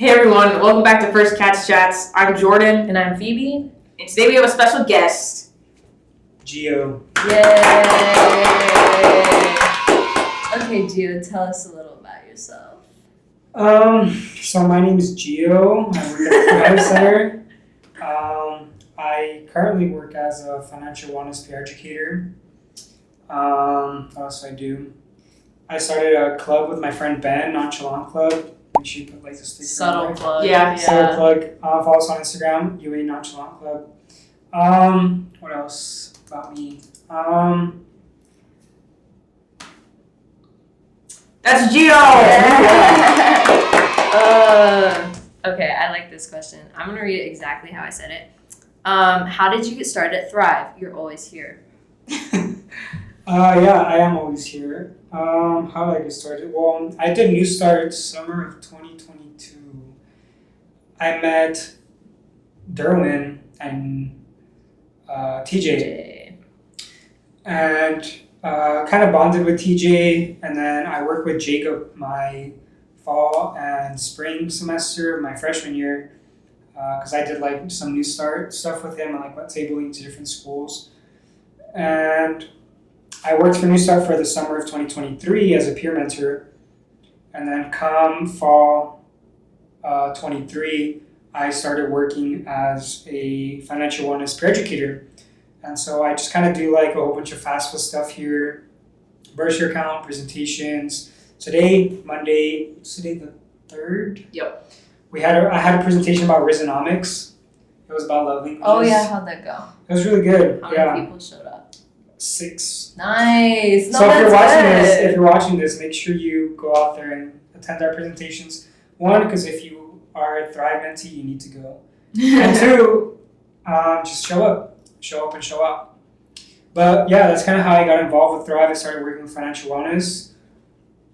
Hey everyone, welcome back to First Cats Chats. I'm Jordan. And I'm Phoebe. And today we have a special guest. Gio. Yay! Okay, Gio, tell us a little about yourself. So my name is Gio. I work at the Prime Center. I currently work as a financial wellness peer educator. What else do I do? I started a club with my friend Ben, Nonchalant Club. Make sure you put like the sticker Subtle on there. plug. Yeah. Subtle plug. Follow us on Instagram, UA Nonchalant Club. What else about me? That's Gio! Okay, I like this question. I'm going to read it exactly how I said it. How did you get started at Thrive? You're always here. Yeah, I am always here. How did I get started? Well, I did New Start summer of 2022. I met Derwin and TJ. And kind of bonded with TJ, and then I worked with Jacob my fall and spring semester of my freshman year because I did like some New Start stuff with him and like went tabling to different schools. And I worked for New Start for the summer of 2023 as a peer mentor, and then come fall 23, I started working as a financial wellness peer educator. And so I just kind of do like a whole bunch of FAFSA stuff here, burst account, presentations. Today, Monday, what's today, the 3rd? Yep. I had a presentation about Risonomics. It was about love languages. Oh, yeah, how'd that go? It was really good. How Yeah. many people showed up? 6. Nice. No, So that's if you're watching this, make sure you go out there and attend our presentations. 1, because if you are a Thrive mentee, you need to go. And 2, just show up. Show up and show out. But yeah, that's kind of how I got involved with Thrive. I started working with financial wellness.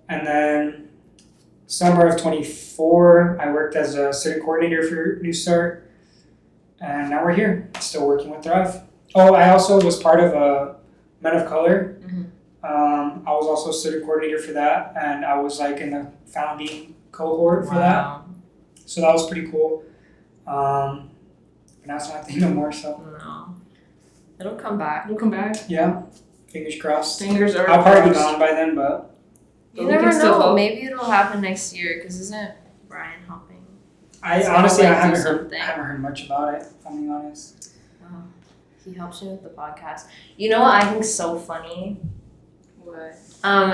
And then summer of 24, I worked as a student coordinator for New Start. And now we're here, still working with Thrive. Oh, I also was part of a Men of Color. Mm-hmm. I was also a student coordinator for that. And I was like in the founding cohort for that. So that was pretty cool. But now it's not a thing no more, so. No. It'll come back. We'll come back. Yeah, fingers crossed. Fingers are I'll probably be crossed. gone by then, but You we never can still know. hope. Maybe it'll happen next year, because isn't Brian helping? I So honestly I'll, I like, do haven't something. heard much about it, if I'm being honest. Oh, he helps me with the podcast. You know what I think's so funny? What?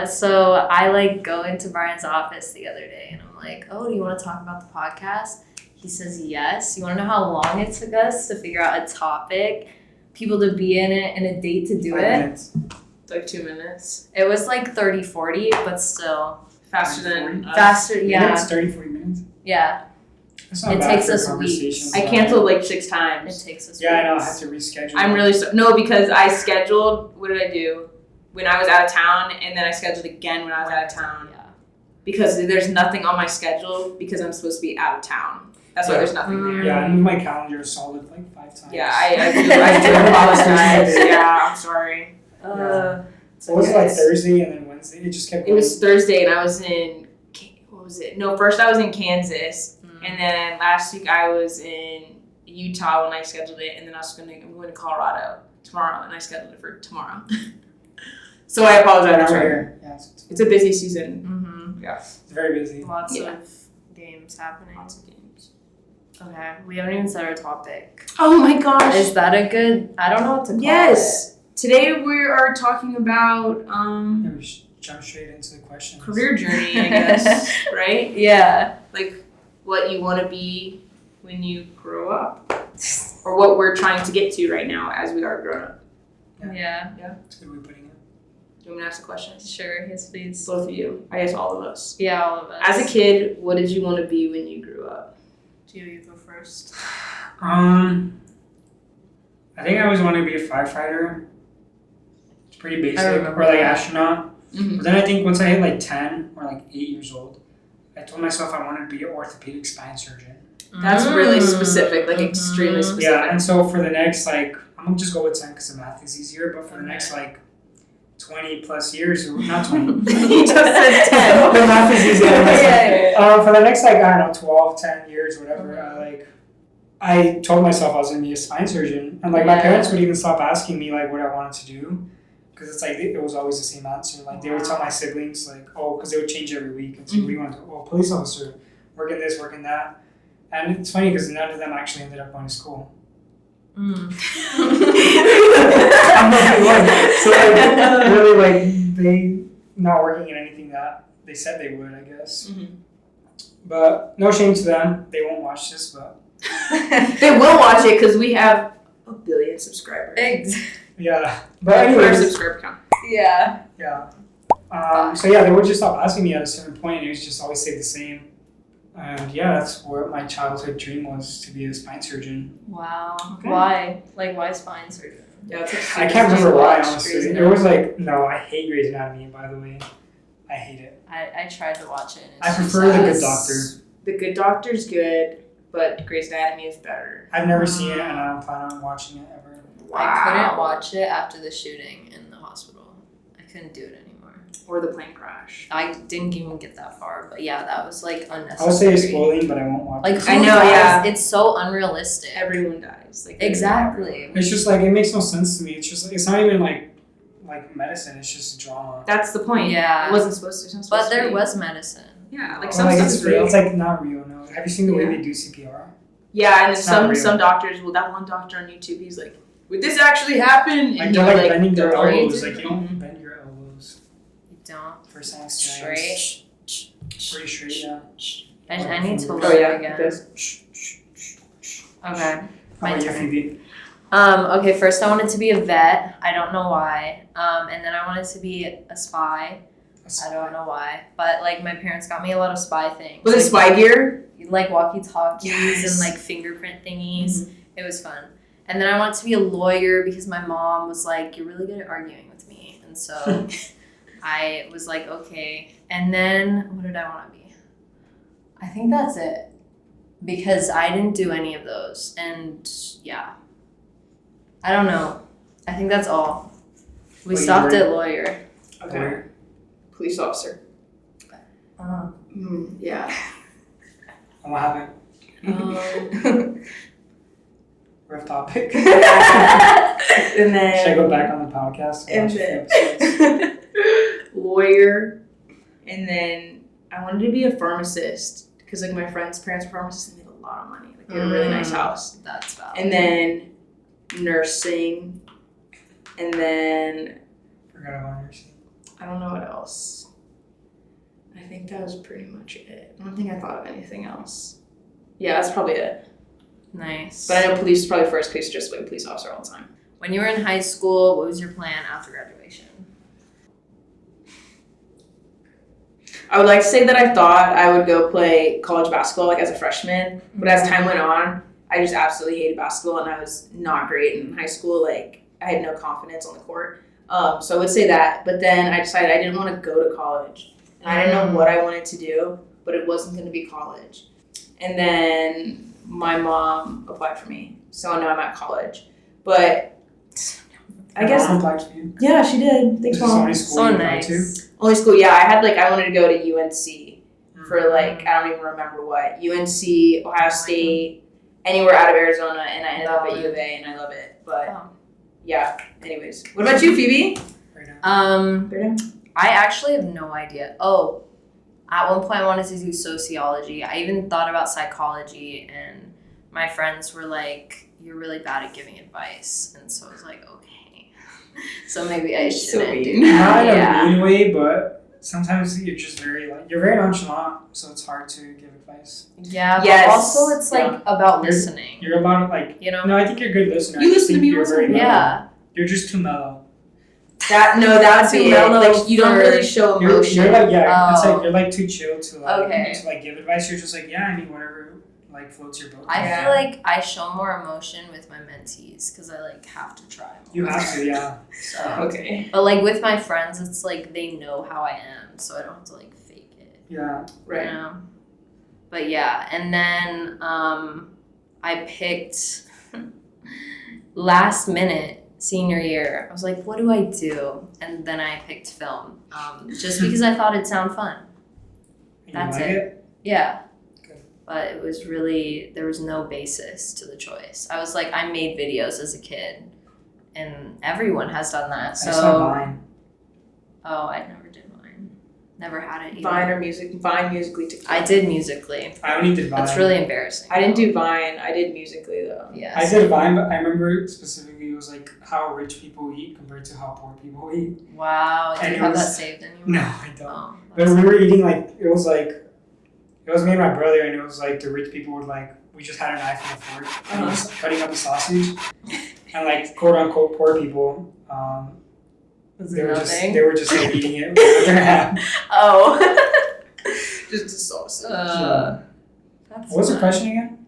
So I like go into Brian's office the other day and I'm like, oh, do you want to talk about the podcast? He says yes. You want to know how long it took us to figure out a topic, people to be in it, and a date to do 5 it? minutes. It's like 2 minutes. It was like 30, 40, but still. Faster than us. Faster, yeah. Minutes, 30, 40 minutes. Yeah, That's not It bad takes for us conversation, weeks. I but- canceled like 6 it times. takes us Yeah, I know. I weeks. had to reschedule. I'm really no, because I scheduled, what did I do? When I was out of town, and then I scheduled again when I was out of town. Yeah. Because there's nothing on my schedule because I'm supposed to be out of town. That's why there's nothing there. Yeah, I moved my calendar solid like 5 times. Yeah, I do apologize. Yeah, I'm sorry. So was it like Thursday and then Wednesday? It just kept It going. was Thursday and I was in, what was it? No, first I was in Kansas, and then last week I was in Utah when I scheduled it, and then I'm going to Colorado tomorrow, and I scheduled it for tomorrow. So I apologize. I'm Now we're sorry. here. Yeah, It's a busy season. Mm-hmm. it's very busy. Lots Yeah. of games happening. Lots of games. Okay, we haven't even said our topic. Oh my gosh. Is that a good? I don't know what to call Yes. Today we are talking about Yeah, we just jump straight into the questions. career journey, I guess, right? it. Yeah. Like what you want to be when you grow up, or what we're trying to get to right now as we are grown up. Yeah. That's a good way of putting it. Do you want me to ask the questions? Sure. Yes, please. Both of you. I guess all of us. Yeah, all of us. As a kid, what did you want to be when you grew up? you go first. I think I always wanted to be a firefighter. It's pretty basic. remember Or like that. astronaut. Mm-hmm. But then I think once I hit like 10 or like 8 years old, I told myself I wanted to be an orthopedic spine surgeon. That's really specific, like extremely specific. Yeah, and so for the next like, I'm gonna just go with 10 because the math is easier, but for the next like 20 plus years, or not 20. You just said 10. The math is easy. Yeah. For the next, like, I don't know, 12, 10 years, whatever, I told myself I was going to be a spine surgeon. And, like, my parents would even stop asking me, like, what I wanted to do. Because it's, like, it was always the same answer. Like, they would tell my siblings, like, oh, because they would change every week. And say, what do you want to do? Oh, police officer, work in this, work in that. And it's funny because none of them actually ended up going to school. I'm not the one. So, like, really, like, they not working in anything that they said they would, I guess. Mm-hmm. But no shame to them. They won't watch this, but They will watch it because we have 1 billion subscribers. yeah. But For our anyways, subscriber count. Yeah. yeah. So yeah, they would just stop asking me at a certain point, and it was just always stay the same. And yeah, that's what my childhood dream was, to be a spine surgeon. Wow. Okay. Why? Like, why spine surgeon? Yeah, it's like I can't remember why, honestly. Grey's It was like, no, I hate Grey's Anatomy, by the way. I hate it. I tried to watch it. And I it's just prefer The sad. Good Doctor. The Good Doctor's good, but Grey's Anatomy is better. I've never seen it, and I don't plan on watching it ever. I couldn't watch it after the shooting in the hospital. I couldn't do it anymore. Or the plane crash. I didn't even get that far, but yeah, that was like unnecessary. I would say it's spoiling, but I won't watch Like, it. who I know, dies? yeah. It's so unrealistic. Everyone dies. Like Exactly. It's just like, it makes no sense to me. It's just like, it's not even like medicine, it's just drama. That's the point. Yeah. It wasn't supposed to. It wasn't supposed But to there be. was medicine. Yeah, like Or some like stuff it's is real. real. It's like not real, no. Have you seen the way Yeah. they do CPR? Yeah, and It's not some real. doctors. Well, that one doctor on YouTube, he's like, "Would this actually happen?" Like And they're he, like bending their they're elbows. oriented. Like you don't bend your elbows You don't. for some Straight. Pretty straight, yeah. I need to learn Oh yeah, again. this. Okay. How My about you, turn. Phoebe? Okay, first I wanted to be a vet. I don't know why. And then I wanted to be a spy. I don't know why. But like my parents got me a lot of spy things. Was it spy gear? Like walkie-talkies Yes. and like fingerprint thingies. It was fun. And then I wanted to be a lawyer because my mom was like, "You're really good at arguing with me." And so I was like, okay. And then what did I want to be? I think that's it. Because I didn't do any of those. And yeah. I don't know. I think that's all. We Well, you stopped were- at lawyer. Okay. Police officer. Yeah. And what happened? Rough topic. Should And then. I go back on the podcast? And watch a few then. episodes? Lawyer, and then I wanted to be a pharmacist because like my friends' parents were pharmacists and they had a lot of money. Like they had a really nice house. That's valid. And then nursing, and then Forgot about nursing. I don't know what else. I think that was pretty much it. I don't think I thought of anything else. Yeah, that's probably it. Nice. But I know police is probably first because just like a police officer all the time. When you were in high school, what was your plan after graduation? I would like to say that I thought I would go play college basketball like as a freshman, but as time went on, I just absolutely hated basketball and I was not great in high school. Like I had no confidence on the court. So I would say that, but then I decided I didn't want to go to college and I didn't know what I wanted to do, but it wasn't going to be college. And then my mom applied for me, so now I'm at college. But I guess, Mom applied for you. yeah, she did. Thanks, This is mom. only school So you applied nice. Only school, yeah. I wanted to go to UNC for like, I don't even remember what. UNC, Ohio State, anywhere out of Arizona, and I ended up at U of A, and I love it. But Oh. yeah, anyways. What about you, Phoebe? Right now. I actually have no idea. Oh, at one point I wanted to do sociology. I even thought about psychology, and my friends were like, "You're really bad at giving advice," and so I was like, "Okay." So maybe I So shouldn't do mean. that. Not in Yeah. a mean way, but sometimes you're just you're very nonchalant, so it's hard to give advice. Yeah, but Yes. also it's like about You're- listening. You're about like, You know? no, I think you're a good listener. You I just listen to think me you're also? very mellow. Yeah. You're just too mellow. That would Too be it. mellow Like you don't for- really show You're emotion. like, yeah, it's Oh. like you're like too chill to like Okay. to like give advice. You're just like, yeah, I mean whatever like floats your boat. I Yeah. feel like I show more emotion with my mentees because I like have to try more. You have to, yeah. So. Okay. But like with my friends, it's like they know how I am, so I don't have to like fake it. Yeah. Right. You know? But yeah, and then I picked last minute senior year, I was like, what do I do? And then I picked film, just because I thought it'd sound fun. You That's like it. Yeah. Good. But it was really, there was no basis to the choice. I was like, I made videos as a kid, and everyone has done that. I So, saw Vine. oh, I never did Vine. Never had it either. Vine Musically, TikTok. I did Musically. I only did Vine. That's really embarrassing. I didn't do Vine. I did Musically though. Yeah. I did Vine, but I remember specifically it was like how rich people eat compared to how poor people eat. Wow. Do And you it have that was- saved anywhere? No, I don't. Oh, But we were eating like it was me and my brother, and it was like the rich people would like we just had a knife and a fork and he was cutting up a sausage, and like quote unquote poor people, was they it were nothing? just like eating it with their hand. Oh. Just a sausage. That's What was the fun. question again?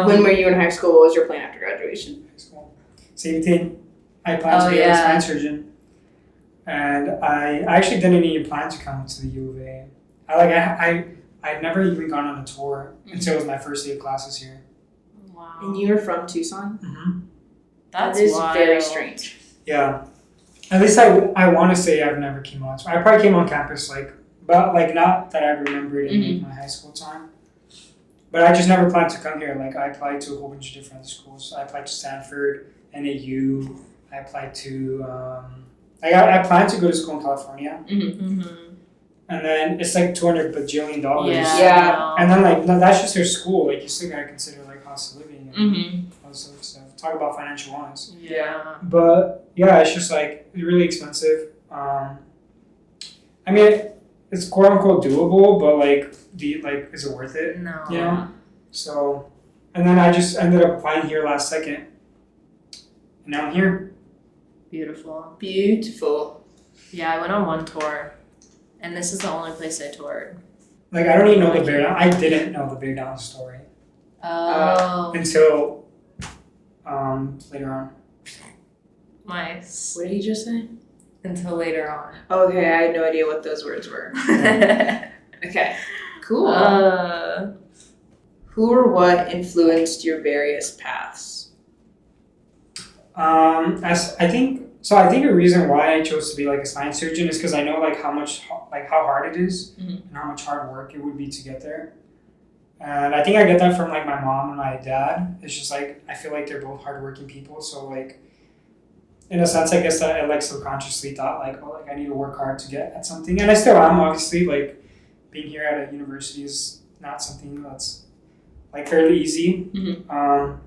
When were you in high school? What was your plan after graduation? High school. Same thing. I planned Oh, to be a yeah. spine surgeon, and I actually didn't even plan to come to the U of A. I'd never even gone on a tour until it was my first day of classes here. Wow. And you were from Tucson? Mm-hmm. That's that is wild. very strange. Yeah. At least I want to say I've never came on. I probably came on campus but not that I remembered in like, my high school time. But I just never planned to come here. Like I applied to a whole bunch of different schools. I applied to Stanford, NAU. I applied to I planned to go to school in California, Mm-hmm. and then it's like $200 bajillion. Yeah. And then like no, that's just their school. Like you still gotta consider like cost of living and Mm-hmm. all this other stuff. Talk about financial wellness. Yeah. But yeah, it's just like really expensive. I mean, it's quote unquote doable, but like, is it worth it? No. You know? So, and then I just ended up applying here last second, and now I'm here. Beautiful. Beautiful. Yeah, I went on one tour, and this is the only place I toured. Like I don't even know the Bear Down. I didn't know the Bear Down story Oh. until later on. Nice. What did he just say? Until later on. Okay, I had no idea what those words were. Okay, cool. Who or what influenced your various paths? I think a reason why I chose to be like a spine surgeon is because I know like how hard it is Mhm. and how much hard work it would be to get there. And I think I get that from like my mom and my dad. It's just like I feel like they're both hardworking people, so like in a sense I guess that I like subconsciously thought like, oh, like I need to work hard to get at something, and I still am. Obviously, like being here at a university is not something that's like fairly easy. Mhm.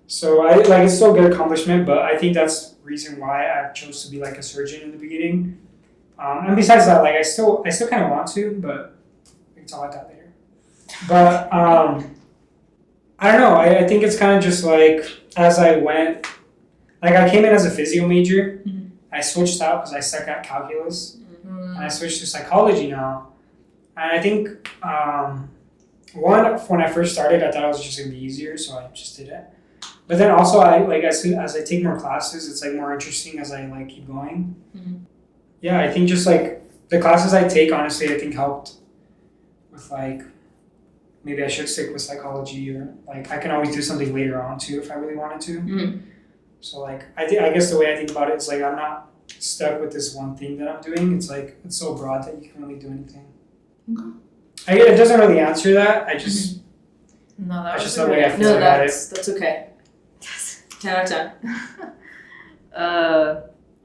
So I like it's still a good accomplishment, but I think that's the reason why I chose to be like a surgeon in the beginning. And besides that, like I still kind of want to, but we can talk about that later. But I don't know. I think it's kind of just like as I went, like I came in as a physio major. Mhm. I switched out because I suck at calculus, Mm. and I switched to psychology now. And I think when I first started, I thought it was just gonna be easier, so I just did it. But then also, I like as I take more classes, it's like more interesting as I like keep going. Mhm. Yeah, I think just like the classes I take, honestly, I think helped with like maybe I should stick with psychology, or like I can always do something later on too if I really wanted to. Mhm. So like I guess the way I think about it is like I'm not stuck with this one thing that I'm doing. It's like it's so broad that you can really do anything. Okay. It doesn't really answer that. I just No, that That's was just a the way really I good- feel No, about that's okay. 10 out of 10.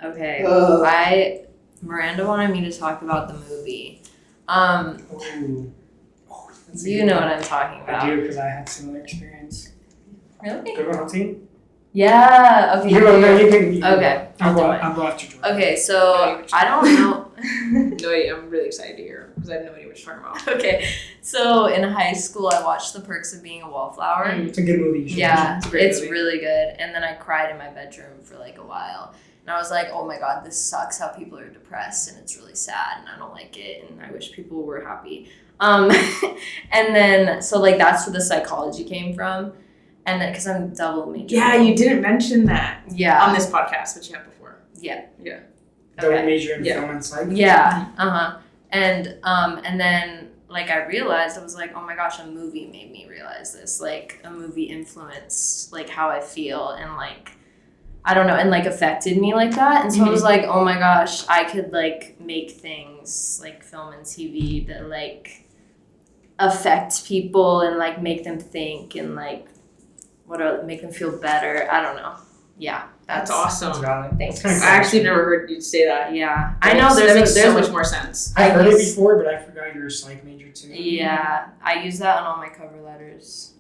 Okay. Ugh. Miranda wanted me to talk about the movie. ooh. Oh, that's a You good know one. what I'm talking I about. do because I had similar experience. Really? Good one, Hunting. Yeah. Okay. You can. Okay, I'll do it. I'll go after Jordan. Okay, so I don't know. No idea. I'm really excited to hear because I have no idea what you're talking about. Okay, so in high school, I watched The Perks of Being a Wallflower. It's a good movie. You should Yeah, It's a great it's movie. really good. And then I cried in my bedroom for like a while. And I was like, oh my god, this sucks how people are depressed and it's really sad and I don't like it and I wish people were happy. And then, so like that's where the psychology came from. And then, because I'm double major. Yeah, you didn't mention that Yeah. on this podcast, but you have before. Yeah. Yeah. Double Okay. major in Yeah. film and psych. Yeah. Uh-huh. And then like I realized, I was like, oh my gosh, a movie made me realize this. Like a movie influenced like how I feel and like I don't know, and like affected me like that. And so I was like, oh my gosh, I could like make things like film and TV that like affect people and like make them think and like make them feel better. I don't know. Yeah, That's That's awesome. valid. Thanks. That's I kinda actually cool. never heard you say that. Yeah, I know. that makes There's so much more sense. I've heard it use- before, but I forgot you're a psych major too. Yeah, I use that on all my cover letters.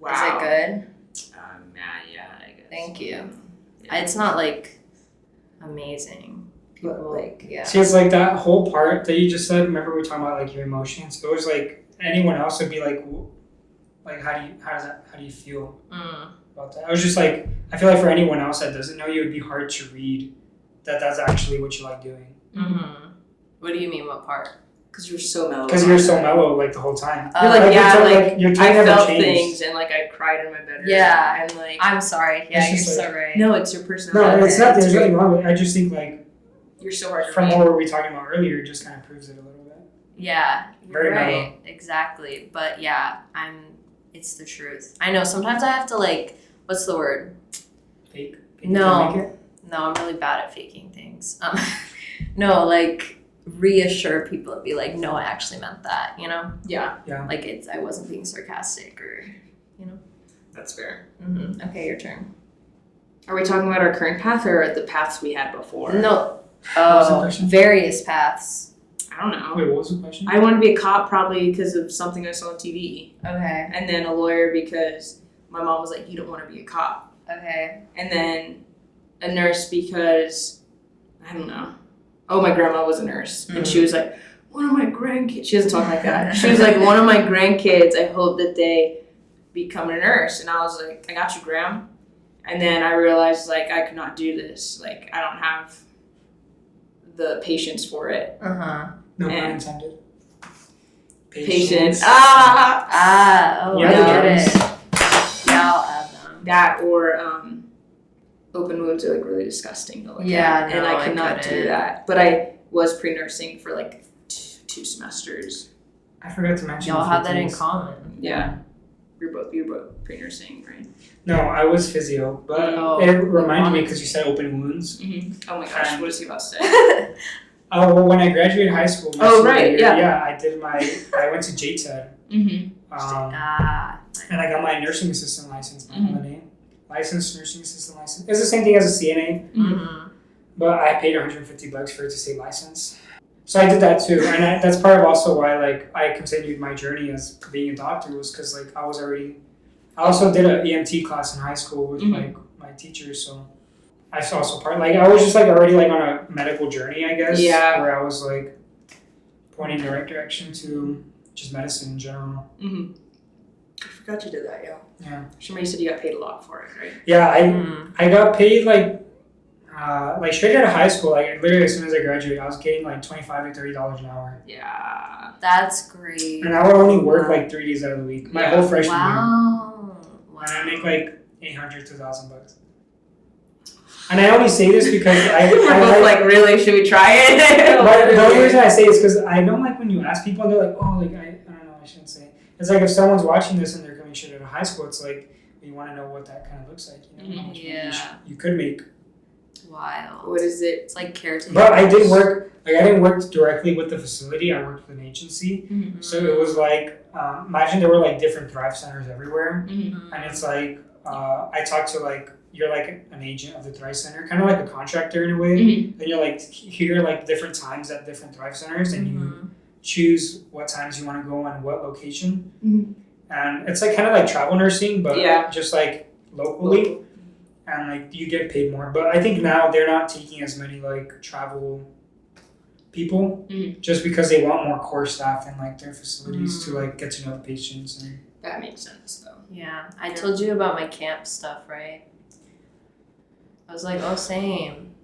Wow. Is it good? Yeah, I guess. Thank you. Yeah. It's not like amazing. People like, yeah. See, it's like that whole part that you just said. Remember we were talking about like your emotions. It was like anyone else would be like how do you feel about that? I was just like, I feel like for anyone else that doesn't know you, it'd be hard to read that that's actually what you like doing. Mm-hmm. What do you mean? What part? Because you're so mellow. Because you're so mellow like the whole time. You're like, Uh, yeah, like, your tone I never felt changed. things and like I cried in my bedroom. Yeah. And like, I'm sorry. Yeah, It's you're just so right. no, it's your No, personality. it's not. There's great. nothing wrong with it. I just think like You're so hard to from read. what we were talking about earlier, it just kind of proves it a little bit. Yeah, you're Very right. mellow. Exactly. But yeah, it's the truth. I know sometimes I have to like, what's the word? Fake. No. Make it? No, I'm really bad at faking things. No, like reassure people and be like, no, I actually meant that, you know? Yeah, Like I wasn't being sarcastic or, that's fair. Okay, your turn. Are we talking about our current path or the paths we had before? No. was the Oh, question? various paths. I don't know. Wait, what was the question? I want to be a cop probably because of something I saw on TV. Okay. And then a lawyer because my mom was like, you don't want to be a cop. Okay. And then a nurse because, I don't know. Oh, my grandma was a nurse. And she was like, one of my grandkids. She doesn't talk like that. She was like, one of my grandkids, I hope that they become a nurse. And I was like, I got you, Graham. And then I realized, like, I could not do this. Like, I don't have the patience for it. Uh-huh. No And- pun intended. Patience. Ah! Oh, Yeah, I the get drums. it. Yeah, I'll add them. That or open wounds are like really disgusting to look Yeah, at. And no, I could not do couldn't. that. But I was pre-nursing for like two semesters. I forgot to mention. Y'all a have few that in things. common. Yeah. You're both pre-nursing, right? No, I was physio, but Oh, it reminded me because you said open wounds. Oh my gosh, what is he about to say? Oh, well, when I graduated high school, my Oh, senior right, year, yeah. I went to JTED, and I got my nursing assistant license. Licensed nursing assistant license. It's the same thing as a CNA, Mm-hmm. but I paid $150 for it to say license. So I did that too, and that's part of also why like I continued my journey as being a doctor was because like I also did an EMT class in high school with like my teachers, so I saw also part like I was just like already like on a medical journey, I guess. Yeah. Where I was like pointing in the right direction to just medicine in general. I forgot you did that, yeah. Yeah. Somebody said you got paid a lot for it, right? Yeah, Mm-hmm. I got paid like straight out of high school. Like literally as soon as I graduated, I was getting like $25 to $30 an hour, Yeah. That's great. and I would only work like 3 days out of the week. My Yeah. whole freshman year. Wow. And I make like $800 to $1,000. And I only say this because We're I both like, really? Should we try it? but the only reason I say it is because I don't like when you ask people and they're like, oh, like I don't know, I shouldn't say it. It's like if someone's watching this and they're coming straight out of high school, it's like you want to know what that kind of looks like. You know, how much money Yeah. you could make. Wild. What is it? It's like caretaking. But I did work. Like I didn't work directly with the facility. I worked with an agency. So it was like imagine there were like different Thrive centers everywhere, Mm-hmm. and it's like I talked to like you're like an agent of the Thrive Center, kind of like a contractor in a way. Then you're like here like different times at different Thrive centers, and you choose what times you want to go and what location. And it's like kind of like travel nursing, but Yeah. just like locally, and like you get paid more. But I think now they're not taking as many like travel people just because they want more core staff in like their facilities to like get to know the patients. And That makes sense, though. Yeah. I told you about my camp stuff, right? I was like, oh, same.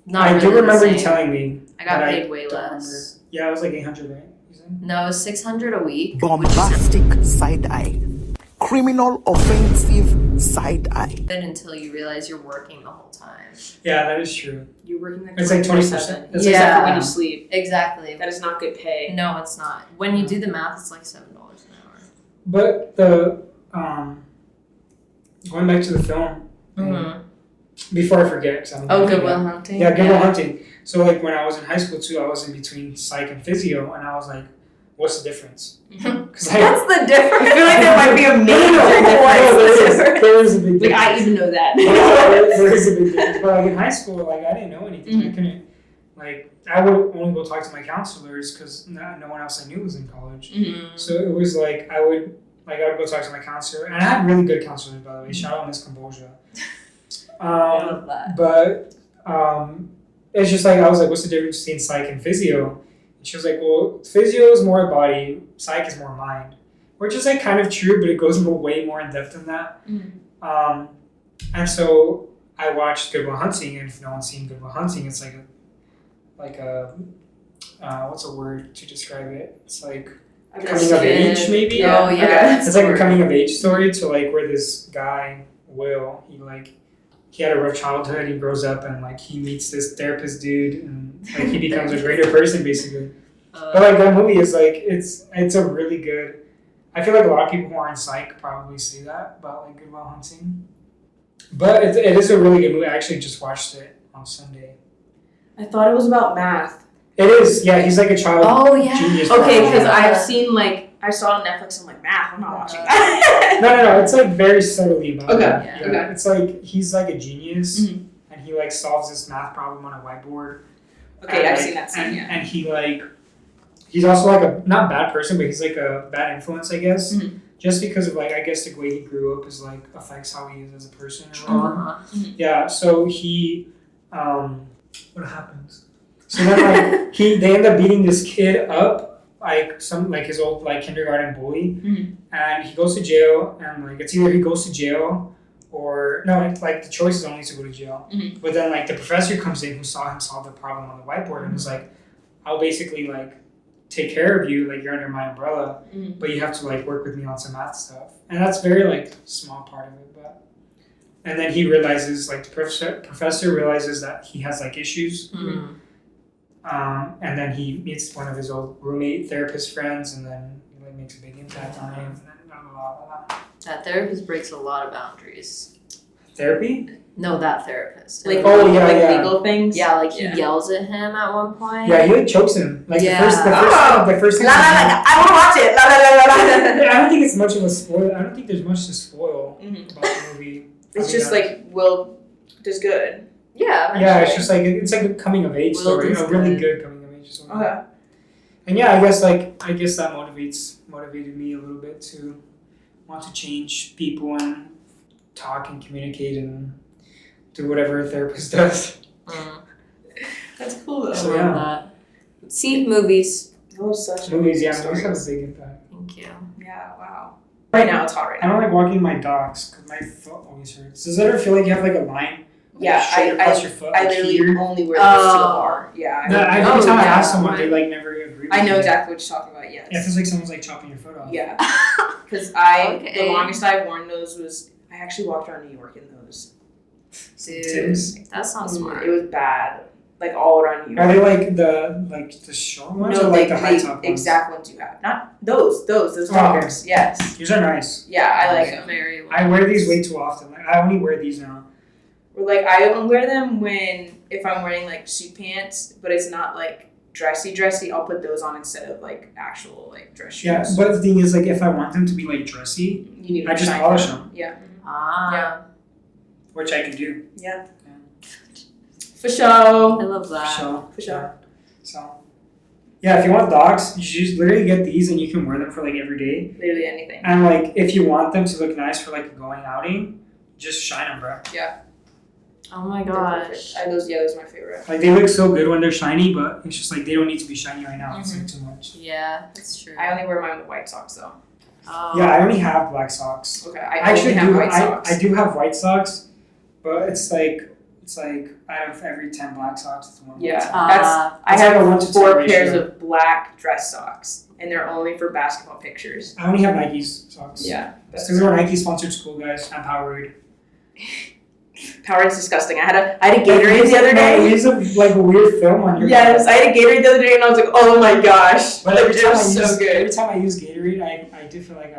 Not I really do the remember you same. telling me. I got but paid way don't less. remember. Yeah, it was like 800, right? You said? No, it was 600 a week. Bombastic side eye. Criminal offensive side eye. Good until you realize you're working the whole time. Yeah, that is true. You're working like It's like 20%. 20%. It's Except for when Yeah. you sleep. Exactly. That is not good pay. No, it's not. When you do the math, it's like $7 an hour. But the going back to the film. Mm-hmm. before I forget, because I'm Oh, Good Will Hunting. Yeah, Good Will Hunting. So like when I was in high school too, I was in between psych and physio, and I was like, "What's the difference?" Because What's the difference? I feel like there might be a major difference. there is a big Like difference. I even know that. there is a big difference. But like in high school, like I didn't know anything. I couldn't like I would only go talk to my counselors because no one else I knew was in college. So it was like I would go talk to my counselor, and I had really good counselors, by the way. Shout out Miss Kamboja. I love that. But it's just like I was like, what's the difference between psych and physio? And she was like, well, physio is more body, psych is more mind, which is like kind of true, but it goes way more in depth than that. And so I watched Good Will Hunting, and if no one's seen Good Will Hunting, it's like a what's a word to describe it? It's like coming of age, maybe. Oh yeah. It's like a coming of age story to like where this guy Will, he had a rough childhood. He grows up and like he meets this therapist dude, and like he becomes a greater person basically. But like that movie is like it's a really good. I feel like a lot of people who are in psych probably say that about like Good Will Hunting. But it is a really good movie. I actually just watched it on Sunday. I thought it was about math. It is, yeah. He's like a child genius. Okay, because probably. I've seen I saw it on Netflix. I'm like math. I'm not watching that. No. It's like very subtly about Okay, it. okay. It's like he's like a genius, and he like solves this math problem on a whiteboard. Okay, And, I've like, seen that scene. And, Yeah. and he's also like a not bad person, but he's like a bad influence, I guess. Just because of like I guess the way he grew up is like affects how he is as a person or whatever. Yeah. So he, what happens? So then like they end up beating this kid up, like his old like kindergarten bully, and he goes to jail, and like it's either he goes to jail or no, like the choice is only to go to jail. But then like the professor comes in who saw him solve the problem on the whiteboard and was like, I'll basically like take care of you, like you're under my umbrella, but you have to like work with me on some math stuff, and that's very like small part of it, but. And then he realizes, like the professor realizes that he has like issues. And then he meets one of his old roommate therapist friends, and then he like makes a big impact on him. And then blah, blah, blah, blah. That therapist breaks a lot of boundaries. Therapy? No, that therapist. Like legal things. Yeah, like he yells at him at one point. Yeah, he like chokes him. Like Yeah. the first. La, la, la, la. I want to watch it. La la la la la. I don't think it's much of a spoil. I don't think there's much to spoil about the movie. It's just like Will does good. Yeah. Yeah, it's just like it's like a coming of age Will story, does a really good. good coming of age story. Okay. And yeah, I guess that motivated me a little bit to want to change people and talk and communicate and do whatever a therapist does. That's cool though. So, I love that. See movies. That was such a Movies, yeah, story. movies have a big impact. Thank you. Yeah, wow. Right now it's hot right I now. don't like walking my dogs because my foot always hurts. Does that ever feel like you have like a line? Yeah, straight across your foot, I like literally here? only wear this to the bar. Yeah. Every time I yeah, ask someone, they like never agree with I know me. exactly what you're talking about, yes. Yeah, it feels like someone's like chopping your foot off. Yeah. Because Okay. the longest I've worn those was, I actually walked around New York in those. Dude, Tim's? that sounds smart. It was bad. Like all around New Are York. they like the short ones or No, like the high top ones? exact ones you have. Not those Oh, okay. tops. Yes. These are nice. Yeah, I like them. Very well. I wear these way too often. Like I only wear these now. Or like I only wear them if I'm wearing like suit pants, but it's not like dressy. I'll put those on instead of like actual like dress shoes. Yeah, but the thing is, like, if I want them to be like dressy, you need I to just shine polish them. them. Yeah. Ah. which I can do. Yeah. Yeah. For sure. I love that. For sure. So, yeah, if you want dogs, you should just literally get these and you can wear them for like every day. Literally anything. And like, if you want them to look nice for like a going outing, just shine them, bro. Oh my They're gosh. perfect. Those are my favorite. Like they look so good when they're shiny, but it's just like they don't need to be shiny right now. It's like too much. Yeah, that's true. I only wear mine with white socks though. Oh. Yeah, I only have black socks. Okay, I I actually only have do. white socks. I do have white socks, but it's like out of every 10 black socks, it's one. Yeah. white sock. Ah. I It's like a 1 have to 10 4 ratio. pairs of black dress socks, and they're only for basketball pictures. I only have Nike's socks. Yeah, It's because we're a Nike sponsored school, guys. I'm Powerade. Powerade's disgusting. I had a Gatorade the other day. It's like a weird film on your. Yes, I had a Gatorade the other day, and I was like, oh my gosh, But every it time, was so good. every time I use Gatorade, I do feel like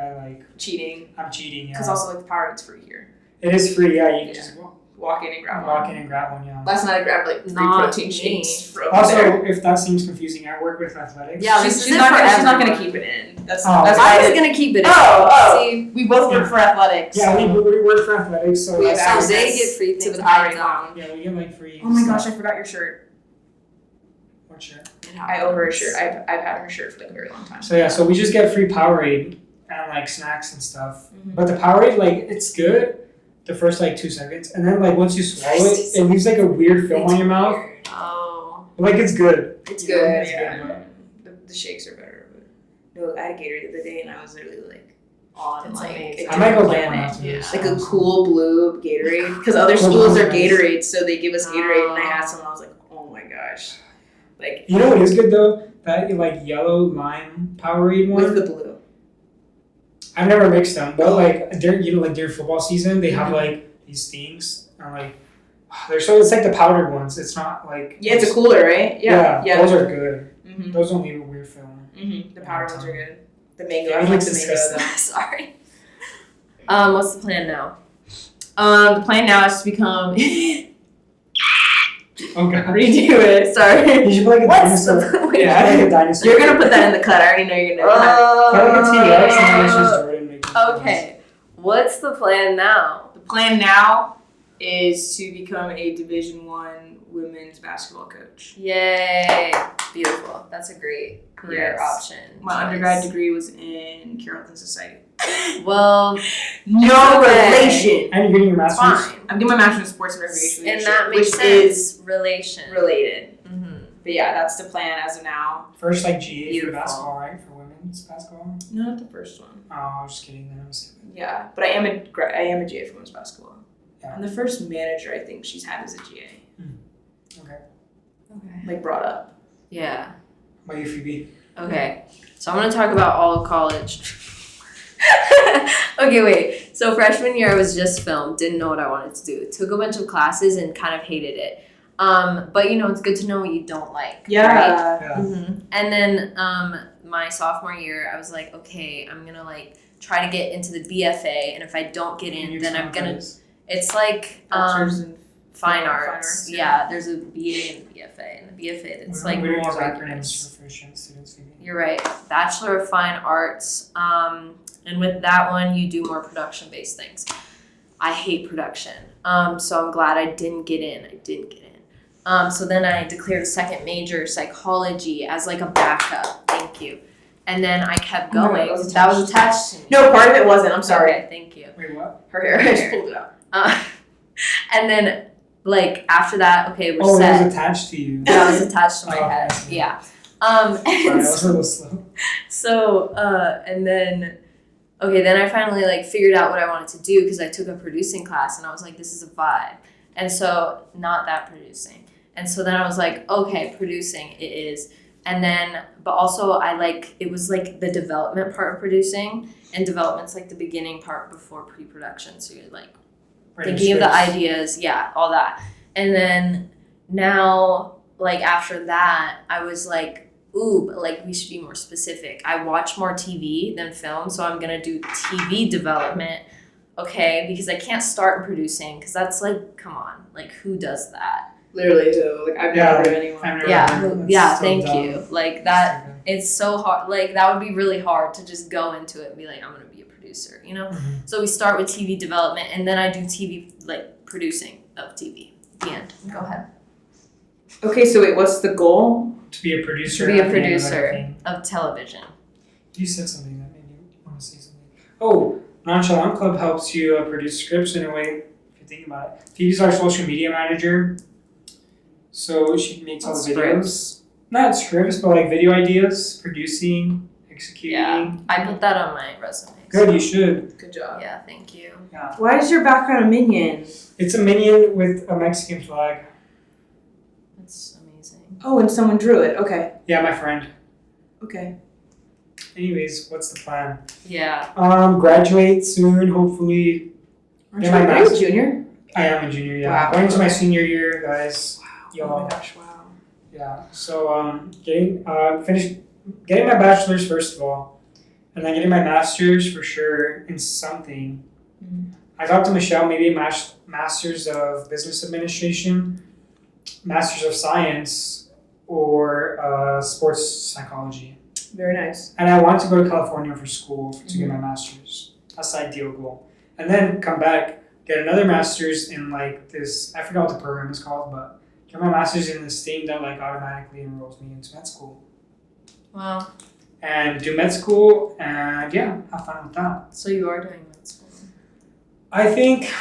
Cheating, I'm cheating. Yeah. because also like the Powerade's free here. It is free. Yeah, you can Yeah. just walk in and grab Walk one. in and grab one, yeah. Last night I grabbed like 3 Not protein me. shakes from Also, there. if that seems confusing, I work with athletics. Yeah, she's, this she's is not it for gonna, she's not gonna everyone. keep it in. That's Oh. that's I why was gonna keep it in. Oh. See, we both work for athletics. Yeah, we work for athletics, so We that's have so they access get free to things. the behind Powerade them. Lounge. yeah, we get like free. Oh my stuff. gosh, I forgot your shirt. What shirt? I owe her a shirt. I've had her shirt for like a very long time. So yeah, so we just get free Powerade and like snacks and stuff. Mhm. But the Powerade, like, it's good the first like 2 seconds, and then like once you swallow it, it leaves like a weird film on your mouth. Oh. Like it's good. It's Yeah, good. it's Yeah. good, The shakes are better. But no, I had a Gatorade the other day, and I was literally like on It's like amazing. a I might go different get one planet. after Yeah. this. Like a cool blue Gatorade, because other Cool schools blue, are nice. Gatorade, so they give us Gatorade, and I had Oh. some, and I was like, oh my gosh, like You know what is good though? That like yellow lime Powerade one. with the blue. I've never mixed them, but like during like during football season, they have like these things, and like it's like the powdered ones. It's not like Yeah, it's a cooler, right? Yeah, those are good. Mm-hmm. Those don't leave a weird film. Mm-hmm. The powder ones are good. The mango, Yeah, I it like looks the mango. disgusting. Though. Sorry. What's the plan now? The plan now is to become Oh god. redo it. Sorry. You should play like a What's dinosaur. the wait, Yeah, like a dinosaur. You're gonna put that in the cut. I already know you're gonna. Play like a T-Rex and then it's just Jordan making Okay. What's the plan now? The plan now is to become a Division I women's basketball coach. Yay. Beautiful. That's a great career Yes. option. My choice. undergrad degree was in Carrollton Society. Well, No Okay. relation. And you're getting your it's master's. fine. I'm doing my master's in sports and recreation And leadership, that makes which is sense. Relation. related. Mm-hmm. But yeah, that's the plan as of now. First like GA Beautiful. for basketball, right? For women's basketball. No, not the first one. Oh, I was just kidding. Then I was Yeah, but I am a GA for women's basketball. Yeah. I'm the first manager I think she's had as a GA, okay. Okay. like brought up. Yeah. What about you, Phoebe? Okay. So I'm gonna talk about all of college. Okay, wait. So freshman year I was just film, didn't know what I wanted to do. Took a bunch of classes and kind of hated it. But you know, it's good to know what you don't like. Right? Yeah. And then my sophomore year, I was like, okay, I'm gonna like try to get into the BFA, and if I don't get in, then I'm gonna. It's like Bachelor's in fine Fine arts. arts, Yeah, there's a BA and BFA, and the BFA it's like we don't more use rigorous. acronyms for first-gen students, Phoebe. You're right. Bachelor of Fine Arts. And with that one, you do more production-based things. I hate production. So I'm glad I didn't get in. So then I declared a second major, psychology, as like a backup. Thank you. And then I kept Oh my going. God, that was That was attached to me. No, part of it wasn't. I'm sorry. Okay, thank you. Wait, what? Her hair. I just pulled it out. And then, like, after that, okay, we're Oh, set. it was attached to you. That was attached to my Oh, head. okay. Yeah. Sorry, I And was a little slow. so, and then, okay, then I finally like figured out what I wanted to do because I took a producing class and I was like, this is a vibe. And so, not that producing. And so then I was like, okay, producing it is. And then, but also I like, it was like the development part of producing, and development's like the beginning part before pre-production. So you're like thinking of the ideas, yeah, all that. And then now, like after that, I was like, ooh, but like we should be more specific. I watch more TV than film, so I'm gonna do TV development, okay? Because I can't start producing, because that's like, come on, like who does that? Literally, so like I've never heard of anyone. I've never Yeah, heard of it. yeah, That's so thank dumb. you. Like that, it's so hard. Like that would be really hard to just go into it and be like, I'm gonna be a producer, you know? Mhm. So we start with TV development, and then I do TV, like producing of TV. The end. Go ahead. Okay, so wait, what's the goal? To be a producer. To be a at the end of producer everything. of television. You said something that made me want to say something. Oh, Nonchalant Club helps you produce scripts in a way, if you think about it. Phoebe's our social media manager. So she makes all the videos. Scripts. Not scripts, but like video ideas, producing, executing. Yeah, I put that on my resume. Good, so- you should. Good job. Yeah, thank you. Why is your background a minion? It's a minion with a Mexican flag. That's amazing. Oh, and someone drew it. Okay. Yeah, my friend. Okay. Anyways, what's the plan? Yeah. Graduate soon, hopefully. Aren't Yeah, you my are you a master's- junior? I am a junior, yeah. Wow. Going into my senior year, guys. Oh Y'all. my gosh! Wow. Yeah. So getting my bachelor's first of all, and then getting my master's for sure in something. Mhm. I talked to Michelle, maybe a Master's of Business Administration, Master's of Science, or Sports Psychology. Very nice. And I wanted to go to California for school to get my master's. That's the ideal goal. And then come back, get another master's in like this, I forgot what the program is called, but get my master's in this thing that like automatically enrolls me into med school. Wow. And do med school and yeah, have fun with that. So you are doing med school. I think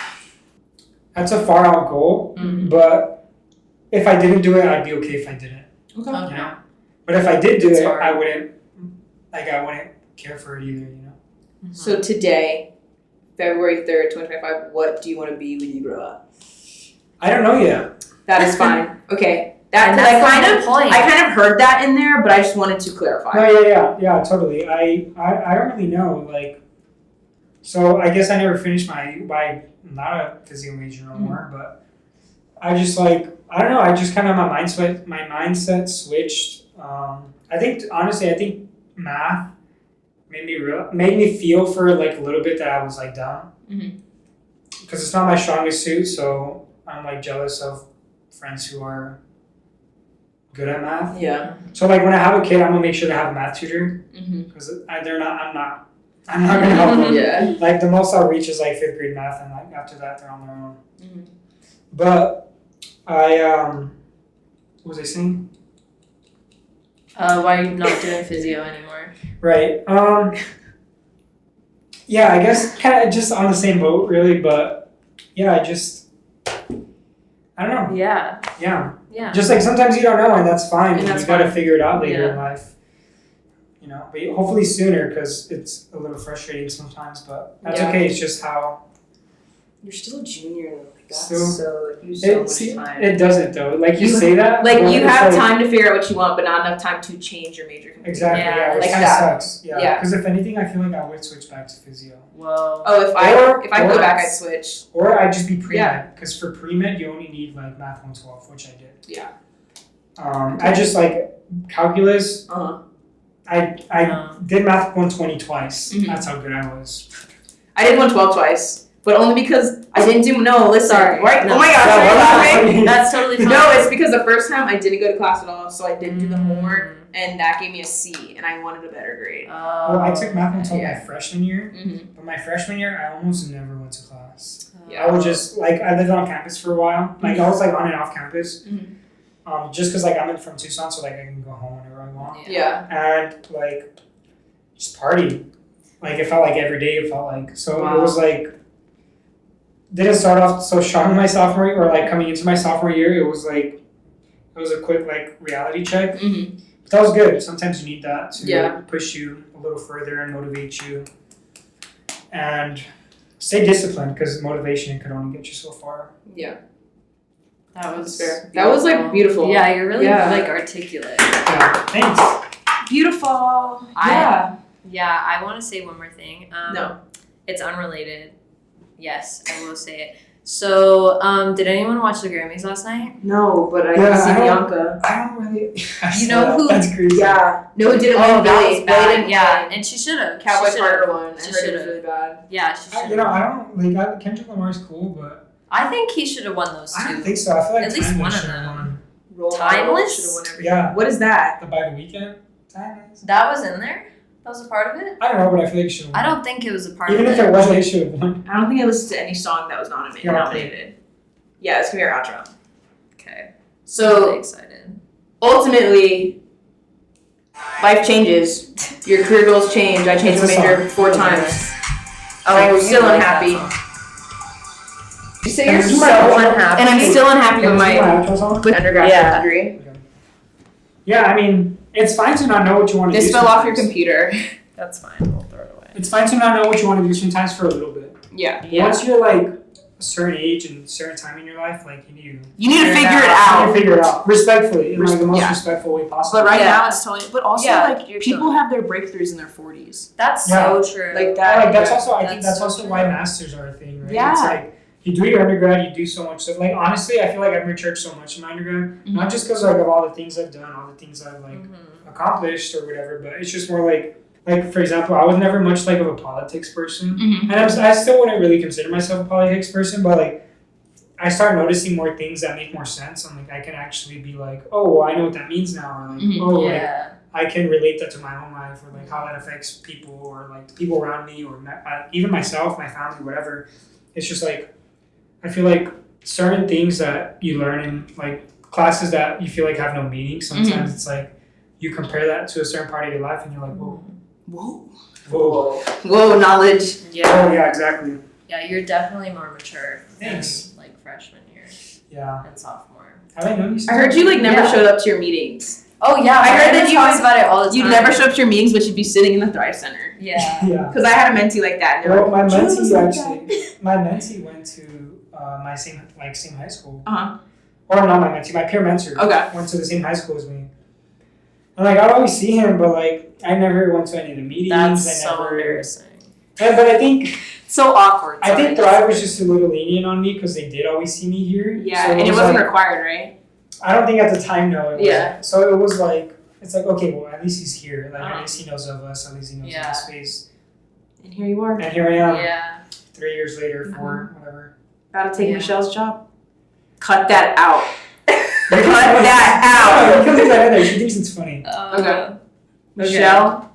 that's a far out goal, Mhm. but if I didn't do it, I'd be okay if I didn't. Okay. Okay. You know? But if I did do It's it, hard. I wouldn't care for it either, you know? So today, February 3rd, 2025, what do you want to be when you grow up? I don't know yet. That is fine. Okay. And That that's I the whole point. kind of heard that in there, but I just wanted to clarify. No, yeah, totally. I don't really know. Like, so I guess I never finished I'm not a physio major no more, but I just like, I don't know. I just kind of my mindset switched. I think math made me feel for like a little bit that I was like dumb, because it's not my strongest suit. So I'm like jealous of friends who are good at math. Yeah. So like when I have a kid, I'm gonna make sure they have a math tutor, because I'm not gonna help them. Yeah. Like the most I'll reach is like 5th grade math, and like after that they're on their own. But what was I saying? Why are you not doing physio anymore? Right. Yeah, I guess kind of just on the same boat, really. But yeah, I don't know. Yeah. Yeah. Yeah. Just like sometimes you don't know, and that's fine. And And that's you gotta fine. figure it out later Yeah. in life. You know, but hopefully sooner, because it's a little frustrating sometimes. But that's Yeah. okay. It's just how You're still a junior. Like, that's Still- so like, you have so much time. it doesn't though. Like you You- say that, Like but you it's have like- time to figure out what you want, but not enough time to change your major. completely. Exactly. Yeah, Yeah, which like kind of that. sucks. Yeah. Yeah. Because if anything, I feel like I would switch back to physio, Whoa. Oh, if I Or- go or- back, I'd switch. or I'd just be pre-med. Yeah. Because for pre-med, you only need like math 112, which I did. Yeah. I just like calculus. I did math 120 twice. Mhm. That's how good I was. I did 112 twice, but only because I didn't do. No, listen. Sorry. Right? No. Oh my gosh. Yeah, are you well, laughing? That's totally fine. No, it's because the first time I didn't go to class at all, so I didn't do the homework, Mm. and that gave me a C, and I wanted a better grade. Well, I took math until Yeah. my freshman year, Mm-hmm. but my freshman year, I almost never went to class. Yeah. I would just like I lived on campus for a while. Like I was like on and off campus. Mhm. Just because like I'm from Tucson, so like I can go home whenever I want. Yeah. And like just party. Like it felt like every day. It felt like so. Wow. It was like didn't start off so strong my sophomore year, or like coming into my sophomore year. It was a quick like reality check. Mm-hmm. But that was good. Sometimes you need that to Yeah. push you a little further and motivate you. And stay disciplined, because motivation could only get you so far. Yeah. That was fair. That was, like, beautiful. Yeah, you're really Yeah. like articulate. Yeah. Thanks. Beautiful. Yeah. Yeah, I want to say one more thing. No. It's unrelated. Yes, I will say it. So, did anyone watch the Grammys last night? No, but I Yeah, can see I don't- Bianca. I don't really. You know who- That's crazy. Yeah. No, it didn't Oh, win. that Billy. was Billy bad. didn't Yeah, win. and she should have. Cowboy She should've. Carter won. I She heard it was should've. really bad. Yeah, she should have. You know, I don't like Kendrick Lamar's cool, but I think he should have won those I don't two. think so. I feel like At least Timeless one of should've them. won. Role Timeless? Model should've won everything. Yeah. What is that? The By the Weekend. Timeless. That was in there? That was a part of it? I don't know, but I feel like it should have I won. don't think it was a part Even of if it. it wasn't, it should have won. I don't think I listened to any song that was nominated. Yeah. nominated. Yeah, it's gonna be our outro. Okay. Really So excited. ultimately, life changes. Your career goals change. I changed my It's a major song. 4 times. Oh, I'm still you like that unhappy. song. You say Can you're I so do my outro? unhappy, and I'm still unhappy Can with I do my outro song? undergraduate Yeah. degree. Yeah, I mean, it's fine to not know what you want to do. This fell off your sometimes. computer. That's fine. We'll throw it away. It's fine to not know what you want to do sometimes for a little bit. Yeah. Once you're like a certain age and a certain time in your life, like you need to You need to figure it You need out. to figure it out respectfully, in like the most Yeah. respectful way possible. But right Yeah. now it's totally. But also, Yeah, like you're people totally- have their breakthroughs in their 40s. That's Yeah. so true. Like Yeah, that. like that's also I think That's that's so also true. why masters are a thing, right? Yeah. It's like you do your undergrad, you do so much stuff. Like honestly, I feel like I've matured so much in my undergrad, Mhm. not just because like of all the things I've done, all the things I've like Mhm. accomplished or whatever, but it's just more like like for example, I was never much like of a politics person, Mm-hmm. and I still wouldn't really consider myself a politics person, but like I start noticing more things that make more sense, and like I can actually be like, oh, well, I know what that means now, or like, Mhm. oh, like Yeah. I can relate that to my own life, or like how that affects people, or like the people around me, or even myself, my family, whatever. It's just like I feel like certain things that you learn in like classes that you feel like have no meaning. Sometimes it's like you compare that to a certain part of your life, and you're like, whoa, Whoa. whoa, Whoa, knowledge. Yeah. oh yeah, exactly, Yeah, you're definitely more mature Thanks. than like freshman year yeah. and sophomore. Have I known you? I heard you like never Yeah. showed up to your meetings. Oh yeah, I heard Miranda that you talks was- about it all the time. You'd never show up to your meetings, but you'd be sitting in the Thrive Center. Yeah. Yeah. Because I had a mentee like that. And they were Well, my like, "Jules was mentee like actually, my mentee went to my same high school. Uh-huh. Or not my mentee, my peer mentor. Okay. Went to the same high school as me. And like I'd always see him, but like I never went to any of the meetings. That's I so never. embarrassing. Yeah, but I think So awkward. I think Thrive was just a little lenient on me because they did always see me here. Yeah, So and it was wasn't like, required, right? I don't think at the time no. It wasn't. Yeah. So it was like it's like okay, well at least he's here. Like Uh-huh. at least he knows of us. At least he knows Yeah. of the space. And here you are. And here I am, Yeah. 3 years later, 4, whatever. Gotta take Yeah. Michelle's job. Cut that out. Cut that You can leave that in there. She thinks it's funny. Okay. Michelle?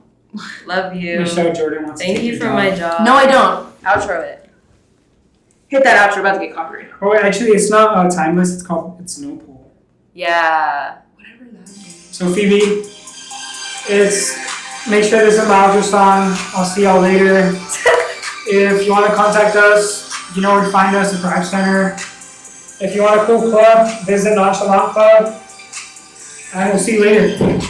Love you. Michelle Jordan wants to Thank take you your for job. my job. No, I don't. Outro it. Hit that out. You're about to get copyrighted. Oh, actually, it's not timeless. It's called No Pool. Yeah. Whatever that is. So Phoebe, it's make sure there's a louder song. I'll see y'all later. If you want to contact us, you know where to find us at Thrive Center. If you want a cool club, visit Nonchalant Club. And we'll see you later.